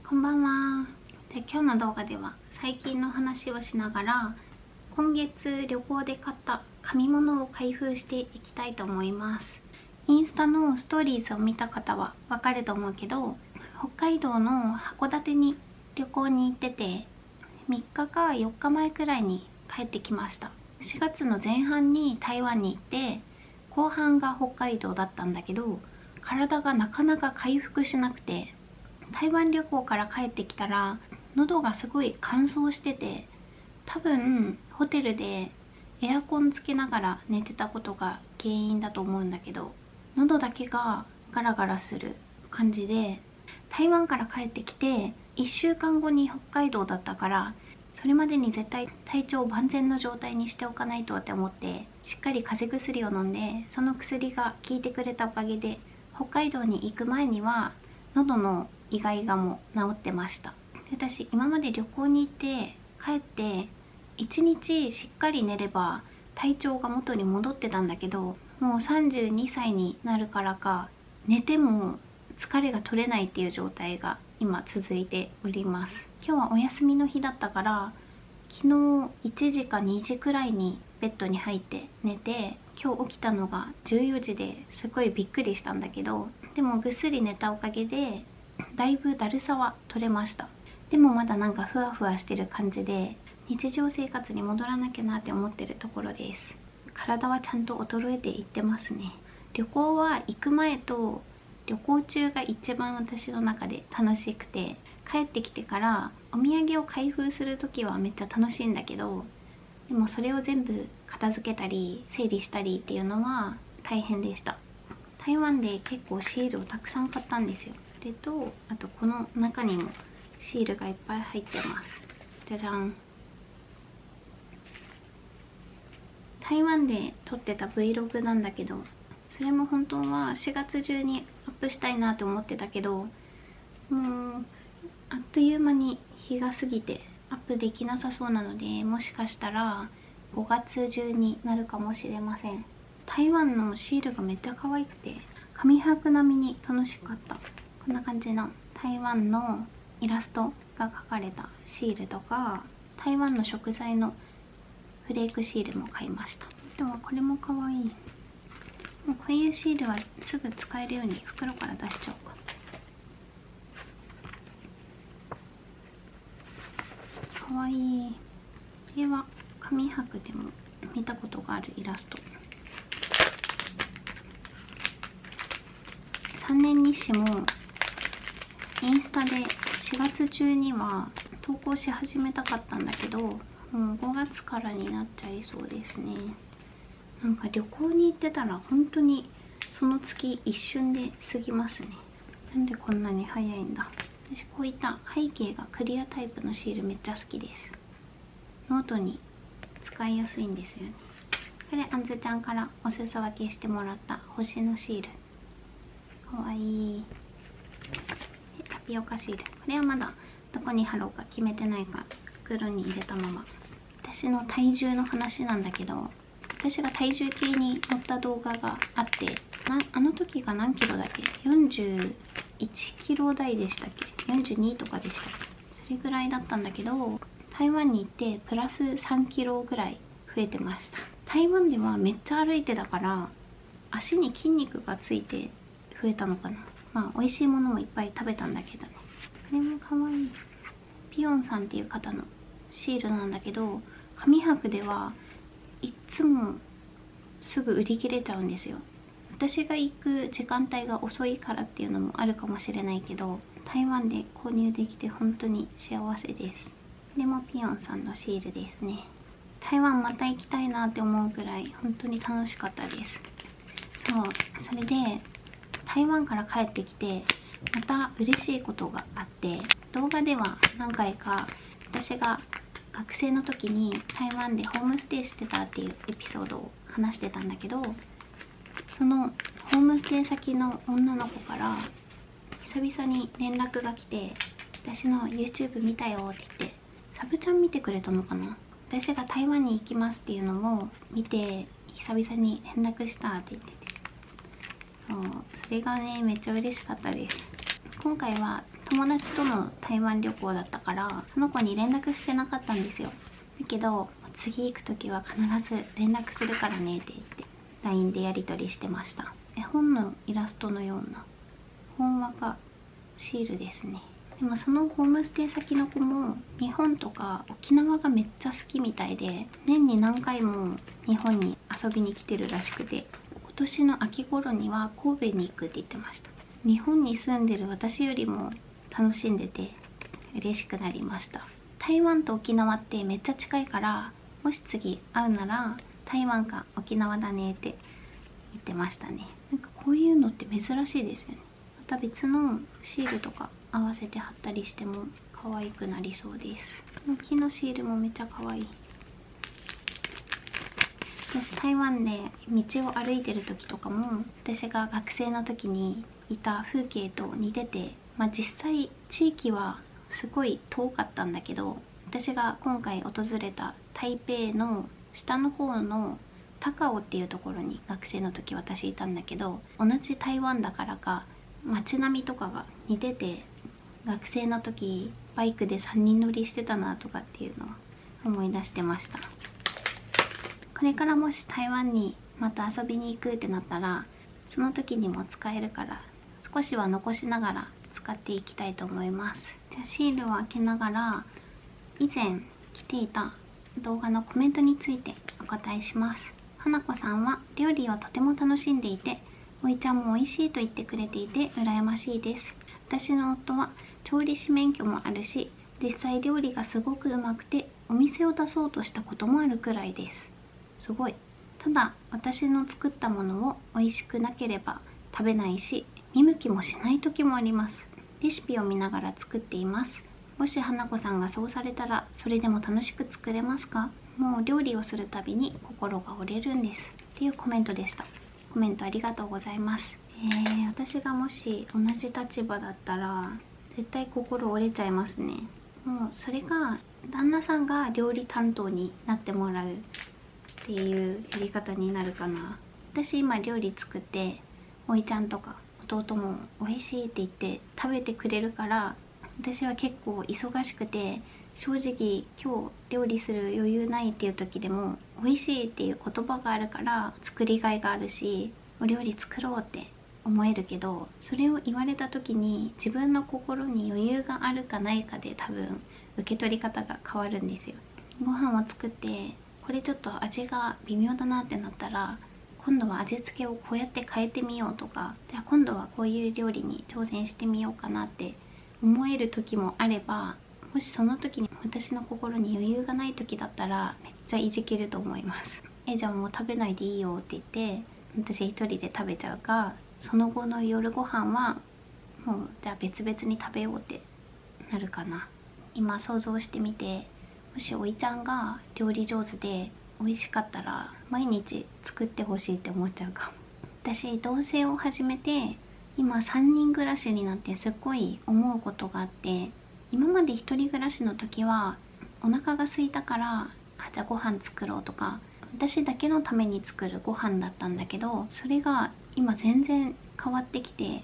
こんばんは。で、今日の動画では最近の話をしながら今月旅行で買った紙物を開封していきたいと思います。インスタのストーリーズを見た方はわかると思うけど、北海道の函館に旅行に行ってて3日か4日前くらいに帰ってきました。4月の前半に台湾に行って後半が北海道だったんだけど、体がなかなか回復しなくて、台湾旅行から帰ってきたら喉がすごい乾燥してて、多分ホテルでエアコンつけながら寝てたことが原因だと思うんだけど、喉だけがガラガラする感じで、台湾から帰ってきて1週間後に北海道だったから、それまでに絶対体調を万全の状態にしておかないとって思って、しっかり風邪薬を飲んで、その薬が効いてくれたおかげで北海道に行く前には喉のイガイガも治ってました。で、私今まで旅行に行って帰って1日しっかり寝れば体調が元に戻ってたんだけど、もう32歳になるからか寝ても疲れが取れないっていう状態が今続いております。今日はお休みの日だったから、昨日1時か2時くらいにベッドに入って寝て、今日起きたのが14時ですごいびっくりしたんだけど、でもぐっすり寝たおかげでだいぶだるさは取れました。でもまだなんかふわふわしてる感じで、日常生活に戻らなきゃなって思ってるところです。体はちゃんと衰えていってますね。旅行は行く前と旅行中が一番私の中で楽しくて、帰ってきてからお土産を開封する時はめっちゃ楽しいんだけど、でもそれを全部片付けたり整理したりっていうのは大変でした。台湾で結構シールをたくさん買ったんですよ。これと、あとこの中にもシールがいっぱい入ってます。じゃじゃん。台湾で撮ってた Vlog なんだけど、それも本当は4月中にアップしたいなと思ってたけど、もうあっという間に日が過ぎてアップできなさそうなので、もしかしたら5月中になるかもしれません。台湾のシールがめっちゃ可愛くて、紙箔並みに楽しかった。こんな感じの台湾のイラストが描かれたシールとか、台湾の食材のフレークシールも買いました。でもこれも可愛い。もうこういうシールはすぐ使えるように袋から出しちゃおうか。かわいい。これは紙箔でも見たことがあるイラスト。3年日誌もインスタで4月中には投稿し始めたかったんだけど、もう5月からになっちゃいそうですね。なんか旅行に行ってたら本当にその月一瞬で過ぎますね。なんでこんなに早いんだ。私こういった背景がクリアタイプのシールめっちゃ好きです。ノートに使いやすいんですよね。これあんずちゃんからお裾分けしてもらった星のシール。かわいい。タピオカシール。これはまだどこに貼ろうか決めてないから袋に入れたまま。私の体重の話なんだけど、私が体重計に乗った動画があって、あの時が何キロだっけ、41キロ台でしたっけ、42とかでした。それぐらいだったんだけど、台湾に行ってプラス3キロぐらい増えてました。台湾ではめっちゃ歩いてたから足に筋肉がついて増えたのかな。まあ美味しいものもいっぱい食べたんだけどね。これもかわいい。ピヨンさんっていう方のシールなんだけど、紙箔ではいっつもすぐ売り切れちゃうんですよ。私が行く時間帯が遅いからっていうのもあるかもしれないけど、台湾で購入できて本当に幸せです。これもピヨンさんのシールですね。台湾また行きたいなって思うくらい本当に楽しかったです。そう、それで台湾から帰ってきてまた嬉しいことがあって、動画では何回か私が学生の時に台湾でホームステイしてたっていうエピソードを話してたんだけど、そのホームステイ先の女の子から久々に連絡が来て、私の YouTube 見たよって言って、サブちゃん見てくれたのかな。私が台湾に行きますっていうのを見て久々に連絡したって言ってて、それがねめっちゃ嬉しかったです。今回は友達との台湾旅行だったからその子に連絡してなかったんですよ。だけど次行く時は必ず連絡するからねって言って LINE でやり取りしてました。絵本のイラストのようなほんわかシールですね。でもそのホームステイ先の子も日本とか沖縄がめっちゃ好きみたいで、年に何回も日本に遊びに来てるらしくて、今年の秋頃には神戸に行くって言ってました。日本に住んでる私よりも楽しんでて嬉しくなりました。台湾と沖縄ってめっちゃ近いから、もし次会うなら台湾か沖縄だねって言ってましたね。なんかこういうのって珍しいですよね。また別のシールとか合わせて貼ったりしても可愛くなりそうです。木のシールもめっちゃ可愛い。私台湾で道を歩いてる時とかも私が学生の時にいた風景と似てて、実際地域はすごい遠かったんだけど、私が今回訪れた台北の下の方の高雄っていうところに学生の時私いたんだけど、同じ台湾だからか街並みとかが似てて、学生の時バイクで3人乗りしてたなとかっていうのを思い出してました。これからもし台湾にまた遊びに行くってなったらその時にも使えるから少しは残しながら使っていきたいと思います。じゃあシールを開けながら以前来ていた動画のコメントについてお答えします。花子さんは料理をとても楽しんでいて、おいちゃんも美味しいと言ってくれていて羨ましいです。私の夫は調理師免許もあるし、実際料理がすごくうまくてお店を出そうとしたこともあるくらいです。すごい。ただ私の作ったものを美味しくなければ食べないし、見向きもしない時もあります。レシピを見ながら作っています。もし花子さんがそうされたらそれでも楽しく作れますか？もう料理をするたびに心が折れるんですっていうコメントでした。コメントありがとうございます。私がもし同じ立場だったら絶対心折れちゃいますね。もうそれが旦那さんが料理担当になってもらうっていうやり方になるかな。私今料理作っておいちゃんとか弟も美味しいって言って食べてくれるから、私は結構忙しくて正直今日料理する余裕ないっていう時でも美味しいっていう言葉があるから作りがいがあるし、お料理作ろうって思えるけど、それを言われた時に自分の心に余裕があるかないかで多分受け取り方が変わるんですよ。ご飯を作ってこれちょっと味が微妙だなってなったら、今度は味付けをこうやって変えてみようとか、じゃあ今度はこういう料理に挑戦してみようかなって思える時もあれば、もしその時に私の心に余裕がない時だったらめっちゃいじけると思います。じゃあもう食べないでいいよって言って私一人で食べちゃうか、その後の夜ご飯はもうじゃあ別々に食べようってなるかな。今想像してみて、もしおいちゃんが料理上手で美味しかったら毎日作ってほしいって思っちゃうかも。私同棲を始めて今3人暮らしになってすっごい思うことがあって、今まで一人暮らしの時はお腹が空いたからじゃあご飯作ろうとか私だけのために作るご飯だったんだけど、それが今全然変わってきて、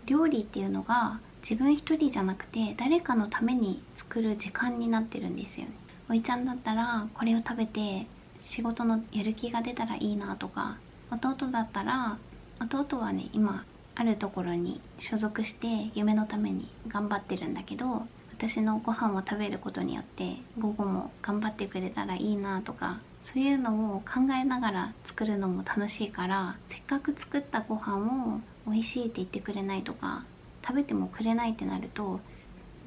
料理っていうのが自分一人じゃなくて誰かのために作る時間になってるんですよね。おいちゃんだったらこれを食べて仕事のやる気が出たらいいなとか、弟だったら弟はね今あるところに所属して夢のために頑張ってるんだけど、私のご飯を食べることによって午後も頑張ってくれたらいいなとか、そういうのを考えながら作るのも楽しいから、せっかく作ったご飯を美味しいって言ってくれないとか食べてもくれないってなると、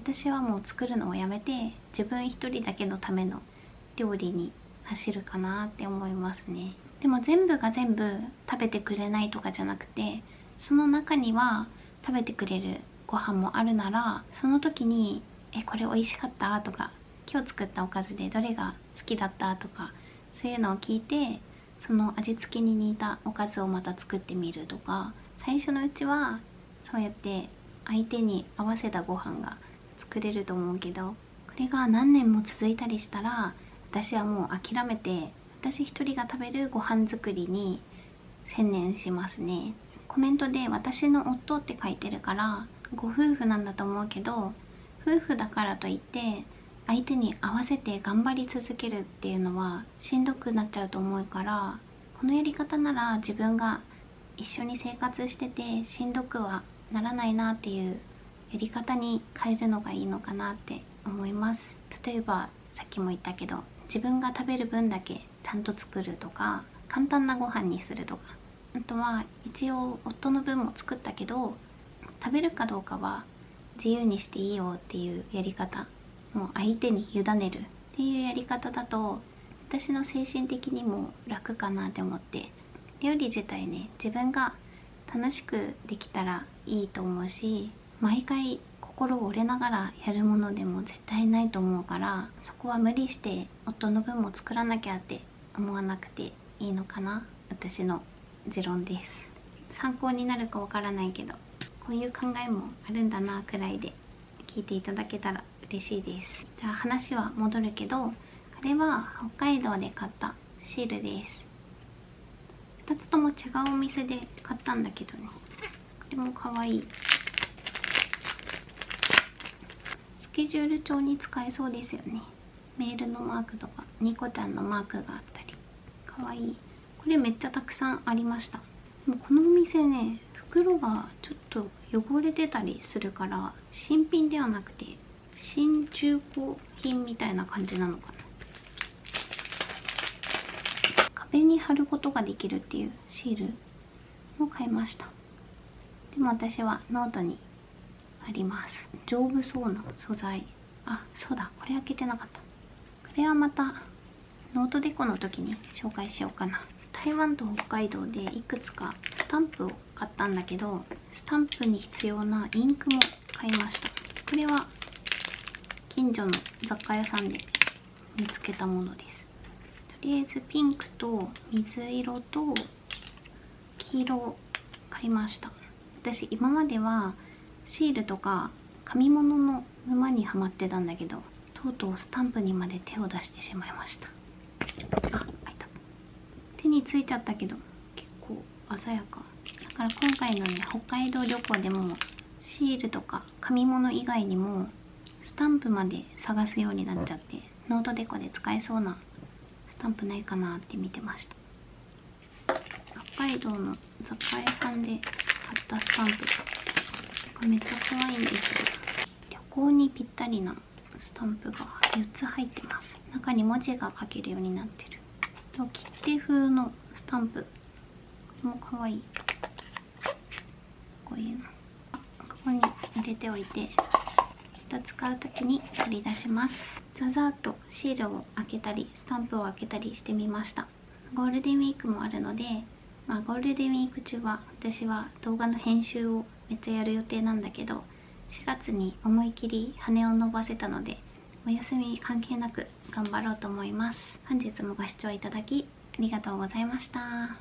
私はもう作るのをやめて自分一人だけのための料理に走るかなって思いますね。でも全部が全部食べてくれないとかじゃなくて、その中には食べてくれるご飯もあるなら、その時にこれ美味しかったとか、今日作ったおかずでどれが好きだったとか、そういうのを聞いてその味付けに似たおかずをまた作ってみるとか、最初のうちはそうやって相手に合わせたご飯が作れると思うけど、これが何年も続いたりしたら私はもう諦めて私一人が食べるご飯作りに専念しますね。コメントで私の夫って書いてるからご夫婦なんだと思うけど、夫婦だからといって相手に合わせて頑張り続けるっていうのはしんどくなっちゃうと思うから、このやり方なら自分が一緒に生活しててしんどくはならないなっていうやり方に変えるのがいいのかなって思います。例えばさっきも言ったけど、自分が食べる分だけちゃんと作るとか、簡単なご飯にするとか、あとは一応夫の分も作ったけど食べるかどうかは自由にしていいよっていうやり方、もう相手に委ねるっていうやり方だと私の精神的にも楽かなって思って、料理自体ね、自分が楽しくできたらいいと思うし、毎回心折れながらやるものでも絶対ないと思うから、そこは無理して夫の分も作らなきゃって思わなくていいのかな。私の持論です。参考になるかわからないけど、こういう考えもあるんだなくらいで聞いていただけたら嬉しいです。じゃあ話は戻るけど、これは北海道で買ったシールです。2つとも違うお店で買ったんだけどね、これもかわいい。スケジュール帳に使えそうですよね。メールのマークとかニコちゃんのマークがあったり、かわいい。これめっちゃたくさんありました。でもこのお店ね、袋がちょっと汚れてたりするから、新品ではなくて新中古品みたいな感じなのかな。壁に貼ることができるっていうシールも買いました。でも私はノートに貼ります。丈夫そうな素材。あ、そうだ、これ開けてなかった。これはまたノートデコの時に紹介しようかな。台湾と北海道でいくつかスタンプを買ったんだけど、スタンプに必要なインクも買いました。これは近所の雑貨屋さんで見つけたものです。とりあえずピンクと水色と黄色を買いました。私今まではシールとか紙物の沼にはまってたんだけど、とうとうスタンプにまで手を出してしまいました。あ、開いた。手についちゃったけど結構鮮やかだから、今回のね北海道旅行でもシールとか紙物以外にもスタンプまで探すようになっちゃって、ノートデコで使えそうなスタンプないかなって見てました。北海道の雑貨屋さんで買ったスタンプ、これめっちゃ可愛いんですよ。旅行にぴったりなスタンプが4つ入ってます。中に文字が書けるようになってる。切手風のスタンプ、これも可愛い。こういうのここに入れておいて、また使う時に取り出します。ザザーっとシールを開けたりスタンプを開けたりしてみました。ゴールデンウィークもあるので、ゴールデンウィーク中は私は動画の編集をめっちゃやる予定なんだけど、4月に思い切り羽を伸ばせたので、お休み関係なく頑張ろうと思います。本日もご視聴いただきありがとうございました。